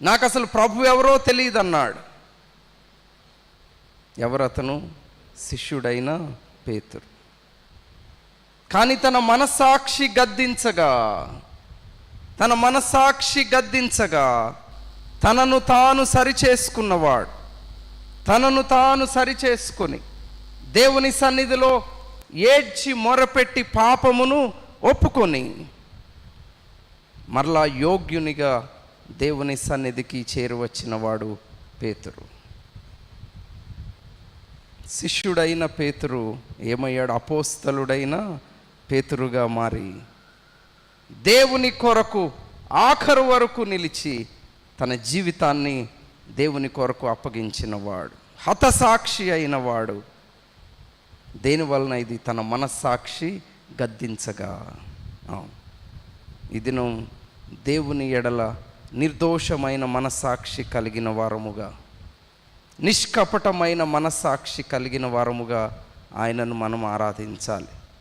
నాకు అసలు ప్రభు ఎవరో తెలియదు అన్నాడు. ఎవరతను? శిష్యుడైన పేతురు. కానీ తన మనస్సాక్షి గద్దించగా తనను తాను సరిచేసుకున్నవాడు, తనను తాను సరిచేసుకొని దేవుని సన్నిధిలో ఏడ్చి మొరపెట్టి పాపమును ఒప్పుకొని మరలా యోగ్యునిగా దేవుని సన్నిధికి చేరువచ్చిన వాడు పేతురు. శిష్యుడైన పేతురు ఏమయ్యాడు? అపోస్తలుడైన పేతురుగా మారి దేవుని కొరకు ఆఖరు వరకు నిలిచి తన జీవితాన్ని దేవుని కొరకు అప్పగించినవాడు, హతసాక్షి అయినవాడు. దేనివలన? ఇది తన మనస్సాక్షి గద్దించగా. ఇది దేవుని ఎడల నిర్దోషమైన మనస్సాక్షి కలిగిన వారముగా, నిష్కపటమైన మనస్సాక్షి కలిగిన వారముగా ఆయనను మనం ఆరాధించాలి.